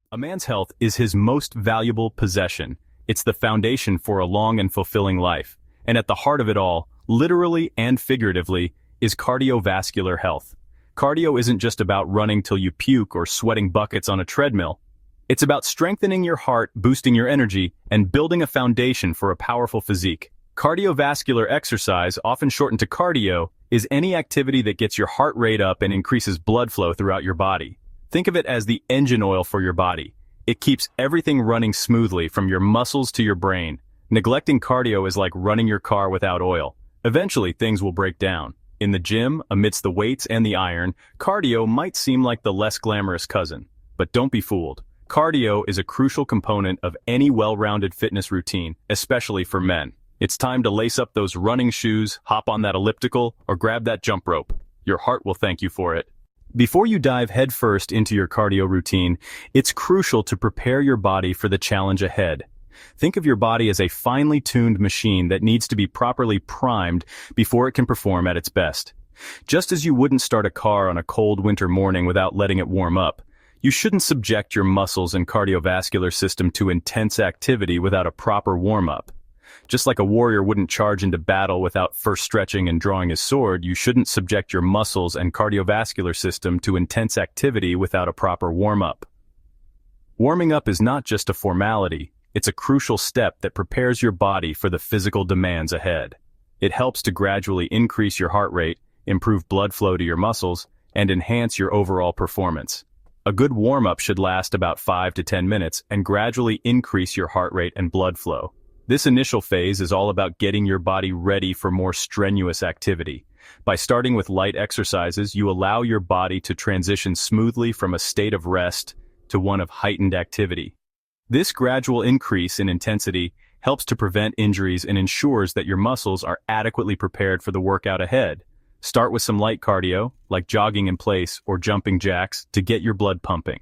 A man's health is his most valuable possession. It's the foundation for a long and fulfilling life. And at the heart of it all, literally and figuratively, is cardiovascular health. Cardio isn't just about running till you puke or sweating buckets on a treadmill. It's about strengthening your heart, boosting your energy, and building a foundation for a powerful physique. Cardiovascular exercise, often shortened to cardio, is any activity that gets your heart rate up and increases blood flow throughout your body. Think of it as the engine oil for your body. It keeps everything running smoothly from your muscles to your brain. Neglecting cardio is like running your car without oil. Eventually, things will break down. In the gym, amidst the weights and the iron, cardio might seem like the less glamorous cousin. But don't be fooled. Cardio is a crucial component of any well-rounded fitness routine, especially for men. It's time to lace up those running shoes, hop on that elliptical, or grab that jump rope. Your heart will thank you for it. Before you dive headfirst into your cardio routine, it's crucial to prepare your body for the challenge ahead. Think of your body as a finely tuned machine that needs to be properly primed before it can perform at its best. Just as you wouldn't start a car on a cold winter morning without letting it warm up, you shouldn't subject your muscles and cardiovascular system to intense activity without a proper warm-up. Just like a warrior wouldn't charge into battle without first stretching and drawing his sword, you shouldn't subject your muscles and cardiovascular system to intense activity without a proper warm-up. Warming up is not just a formality, it's a crucial step that prepares your body for the physical demands ahead. It helps to gradually increase your heart rate, improve blood flow to your muscles, and enhance your overall performance. A good warm-up should last about 5 to 10 minutes and gradually increase your heart rate and blood flow. This initial phase is all about getting your body ready for more strenuous activity. By starting with light exercises, you allow your body to transition smoothly from a state of rest to one of heightened activity. This gradual increase in intensity helps to prevent injuries and ensures that your muscles are adequately prepared for the workout ahead. Start with some light cardio, like jogging in place or jumping jacks, to get your blood pumping.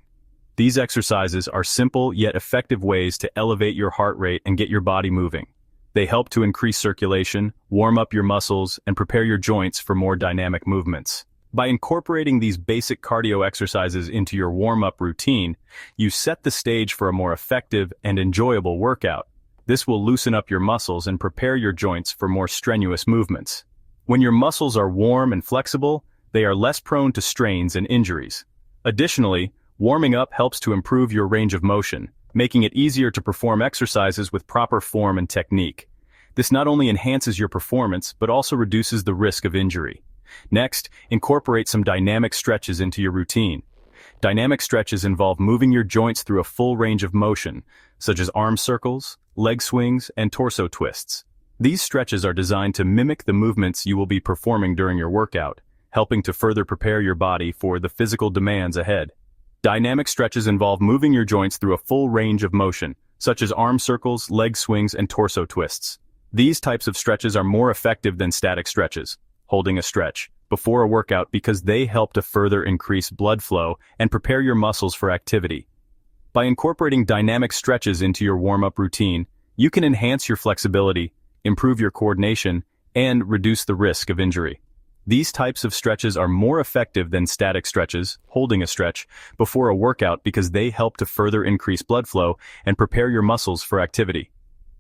These exercises are simple yet effective ways to elevate your heart rate and get your body moving. They help to increase circulation, warm up your muscles, and prepare your joints for more dynamic movements. By incorporating these basic cardio exercises into your warm-up routine, you set the stage for a more effective and enjoyable workout. This will loosen up your muscles and prepare your joints for more strenuous movements. When your muscles are warm and flexible, they are less prone to strains and injuries. Additionally, warming up helps to improve your range of motion, making it easier to perform exercises with proper form and technique. This not only enhances your performance, but also reduces the risk of injury. Next, incorporate some dynamic stretches into your routine. Dynamic stretches involve moving your joints through a full range of motion, such as arm circles, leg swings, and torso twists. These stretches are designed to mimic the movements you will be performing during your workout, helping to further prepare your body for the physical demands ahead. Dynamic stretches involve moving your joints through a full range of motion, such as arm circles, leg swings, and torso twists. These types of stretches are more effective than static stretches, holding a stretch, before a workout because they help to further increase blood flow and prepare your muscles for activity. By incorporating dynamic stretches into your warm-up routine, you can enhance your flexibility, improve your coordination, and reduce the risk of injury. These types of stretches are more effective than static stretches, holding a stretch, before a workout because they help to further increase blood flow and prepare your muscles for activity.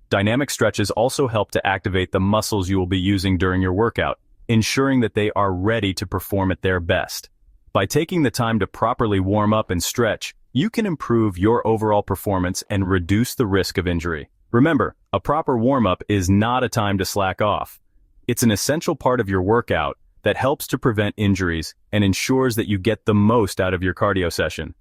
Dynamic stretches also help to activate the muscles you will be using during your workout, ensuring that they are ready to perform at their best. By taking the time to properly warm up and stretch, you can improve your overall performance and reduce the risk of injury. Remember, a proper warm-up is not a time to slack off. It's an essential part of your workout that helps to prevent injuries and ensures that you get the most out of your cardio session.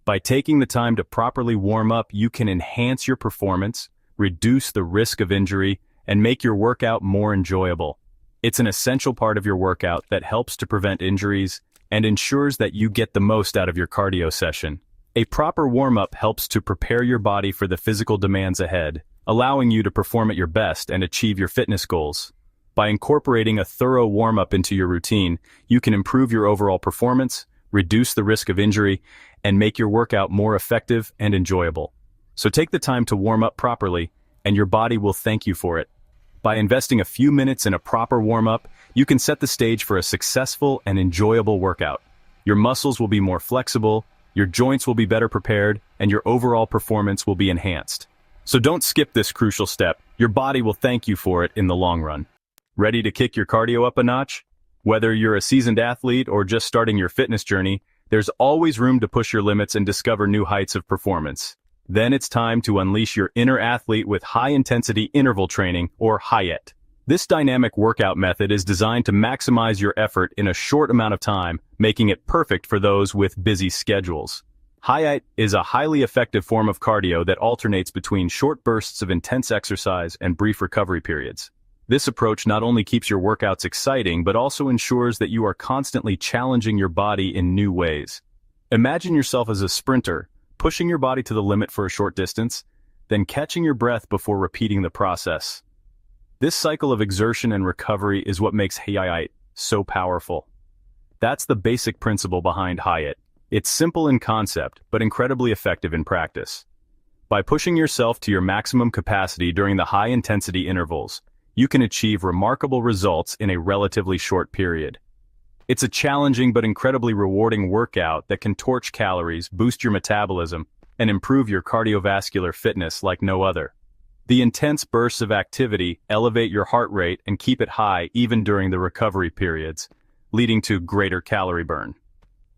By taking the time to properly warm up, you can enhance your performance, reduce the risk of injury, and make your workout more enjoyable. It's an essential part of your workout that helps to prevent injuries and ensures that you get the most out of your cardio session. A proper warm-up helps to prepare your body for the physical demands ahead, allowing you to perform at your best and achieve your fitness goals. By incorporating a thorough warm-up into your routine, you can improve your overall performance, reduce the risk of injury, and make your workout more effective and enjoyable. So take the time to warm up properly, and your body will thank you for it. By investing a few minutes in a proper warm-up, you can set the stage for a successful and enjoyable workout. Your muscles will be more flexible, your joints will be better prepared, and your overall performance will be enhanced. So don't skip this crucial step. Your body will thank you for it in the long run. Ready to kick your cardio up a notch? Whether you're a seasoned athlete or just starting your fitness journey, there's always room to push your limits and discover new heights of performance. Then it's time to unleash your inner athlete with high-intensity interval training, or HIIT. This dynamic workout method is designed to maximize your effort in a short amount of time, making it perfect for those with busy schedules. HIIT is a highly effective form of cardio that alternates between short bursts of intense exercise and brief recovery periods. This approach not only keeps your workouts exciting, but also ensures that you are constantly challenging your body in new ways. Imagine yourself as a sprinter, pushing your body to the limit for a short distance, then catching your breath before repeating the process. This cycle of exertion and recovery is what makes HIIT so powerful. That's the basic principle behind HIIT. It's simple in concept, but incredibly effective in practice. By pushing yourself to your maximum capacity during the high-intensity intervals, you can achieve remarkable results in a relatively short period. It's a challenging but incredibly rewarding workout that can torch calories, boost your metabolism, and improve your cardiovascular fitness like no other. The intense bursts of activity elevate your heart rate and keep it high even during the recovery periods, leading to greater calorie burn.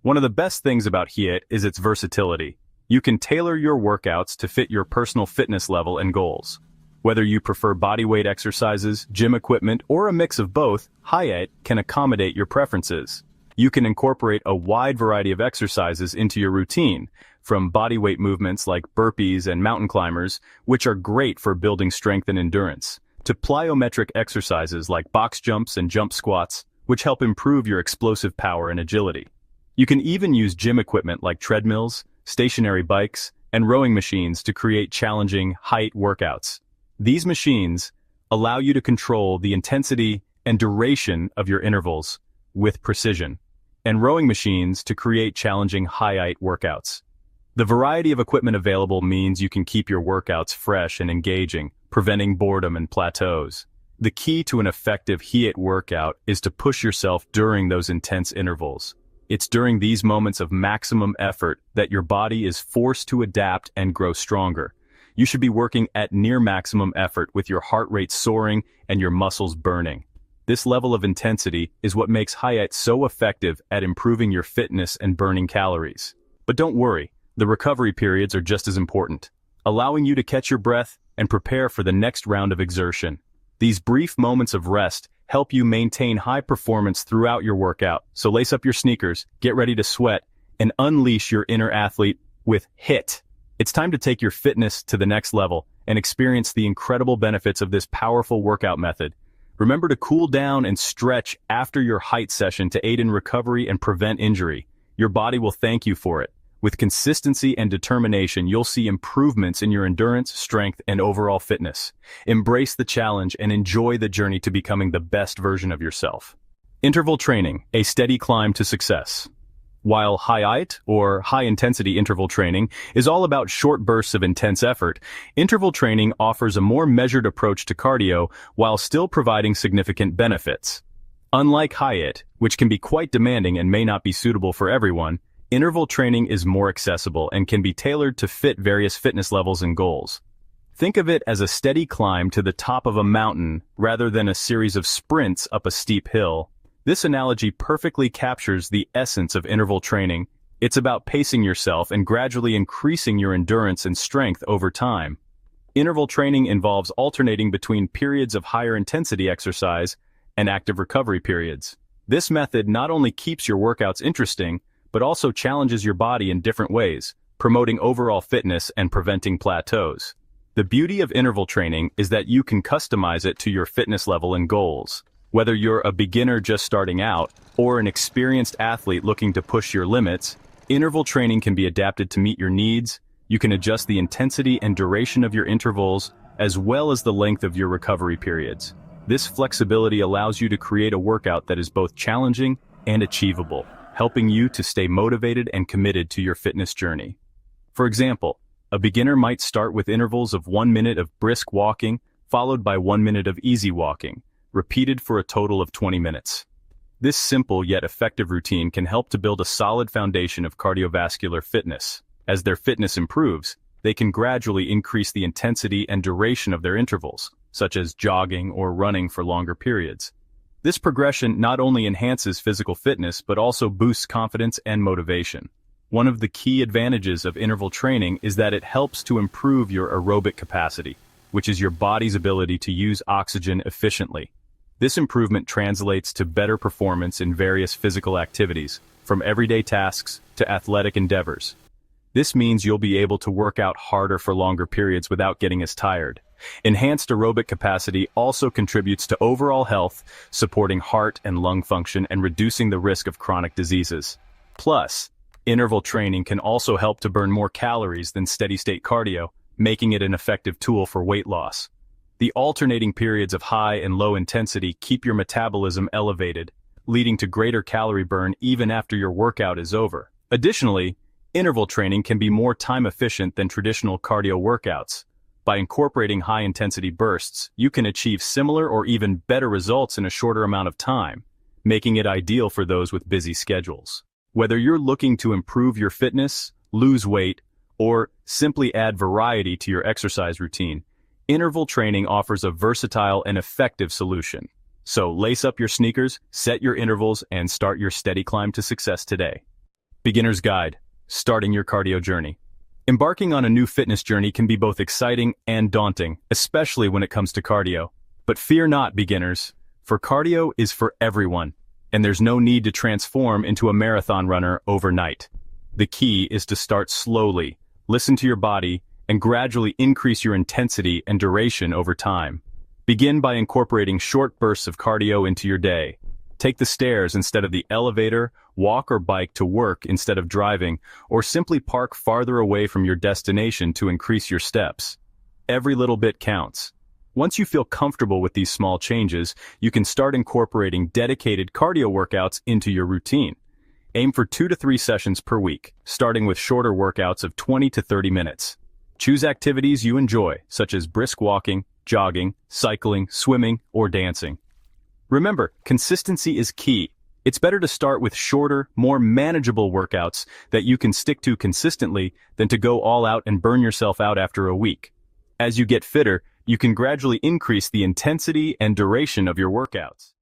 One of the best things about HIIT is its versatility. You can tailor your workouts to fit your personal fitness level and goals. Whether you prefer bodyweight exercises, gym equipment, or a mix of both, HIIT can accommodate your preferences. You can incorporate a wide variety of exercises into your routine, from bodyweight movements like burpees and mountain climbers, which are great for building strength and endurance, to plyometric exercises like box jumps and jump squats, which help improve your explosive power and agility. You can even use gym equipment like treadmills, stationary bikes, and rowing machines to create challenging HIIT workouts. These machines allow you to control the intensity and duration of your intervals with precision, and rowing machines to create challenging HIIT workouts. The variety of equipment available means you can keep your workouts fresh and engaging, preventing boredom and plateaus. The key to an effective HIIT workout is to push yourself during those intense intervals. It's during these moments of maximum effort that your body is forced to adapt and grow stronger. You should be working at near maximum effort with your heart rate soaring and your muscles burning. This level of intensity is what makes HIIT so effective at improving your fitness and burning calories. But don't worry, the recovery periods are just as important, allowing you to catch your breath and prepare for the next round of exertion. These brief moments of rest help you maintain high performance throughout your workout, so lace up your sneakers, get ready to sweat, and unleash your inner athlete with HIIT. It's time to take your fitness to the next level and experience the incredible benefits of this powerful workout method. Remember to cool down and stretch after your HIIT session to aid in recovery and prevent injury. Your body will thank you for it. With consistency and determination, you'll see improvements in your endurance, strength, and overall fitness. Embrace the challenge and enjoy the journey to becoming the best version of yourself. Interval training, a steady climb to success. While HIIT, or high-intensity interval training, is all about short bursts of intense effort, interval training offers a more measured approach to cardio while still providing significant benefits. Unlike HIIT, which can be quite demanding and may not be suitable for everyone, interval training is more accessible and can be tailored to fit various fitness levels and goals. Think of it as a steady climb to the top of a mountain rather than a series of sprints up a steep hill. This analogy perfectly captures the essence of interval training. It's about pacing yourself and gradually increasing your endurance and strength over time. Interval training involves alternating between periods of higher intensity exercise and active recovery periods. This method not only keeps your workouts interesting, but also challenges your body in different ways, promoting overall fitness and preventing plateaus. The beauty of interval training is that you can customize it to your fitness level and goals. Whether you're a beginner just starting out or an experienced athlete looking to push your limits, interval training can be adapted to meet your needs. You can adjust the intensity and duration of your intervals, as well as the length of your recovery periods. This flexibility allows you to create a workout that is both challenging and achievable, helping you to stay motivated and committed to your fitness journey. For example, a beginner might start with intervals of 1 minute of brisk walking, followed by 1 minute of easy walking, repeated for a total of 20 minutes. This simple yet effective routine can help to build a solid foundation of cardiovascular fitness. As their fitness improves, they can gradually increase the intensity and duration of their intervals, such as jogging or running for longer periods. This progression not only enhances physical fitness but also boosts confidence and motivation. One of the key advantages of interval training is that it helps to improve your aerobic capacity, which is your body's ability to use oxygen efficiently. This improvement translates to better performance in various physical activities, from everyday tasks to athletic endeavors. This means you'll be able to work out harder for longer periods without getting as tired. Enhanced aerobic capacity also contributes to overall health, supporting heart and lung function and reducing the risk of chronic diseases. Plus, interval training can also help to burn more calories than steady-state cardio, making it an effective tool for weight loss. The alternating periods of high and low intensity keep your metabolism elevated, leading to greater calorie burn even after your workout is over. Additionally, interval training can be more time-efficient than traditional cardio workouts. By incorporating high-intensity bursts, you can achieve similar or even better results in a shorter amount of time, making it ideal for those with busy schedules. Whether you're looking to improve your fitness, lose weight, or simply add variety to your exercise routine, interval training offers a versatile and effective solution. So lace up your sneakers, set your intervals, and start your steady climb to success today. Beginner's Guide: Starting your cardio journey. Embarking on a new fitness journey can be both exciting and daunting, especially when it comes to cardio. But fear not, beginners, for cardio is for everyone, and there's no need to transform into a marathon runner overnight. The key is to start slowly, listen to your body, and gradually increase your intensity and duration over time. Begin by incorporating short bursts of cardio into your day. Take the stairs instead of the elevator, walk or bike to work instead of driving, or simply park farther away from your destination to increase your steps. Every little bit counts. Once you feel comfortable with these small changes, you can start incorporating dedicated cardio workouts into your routine. Aim for 2 to 3 sessions per week, starting with shorter workouts of 20 to 30 minutes. Choose activities you enjoy, such as brisk walking, jogging, cycling, swimming, or dancing. Remember, consistency is key. It's better to start with shorter, more manageable workouts that you can stick to consistently than to go all out and burn yourself out after a week. As you get fitter, you can gradually increase the intensity and duration of your workouts.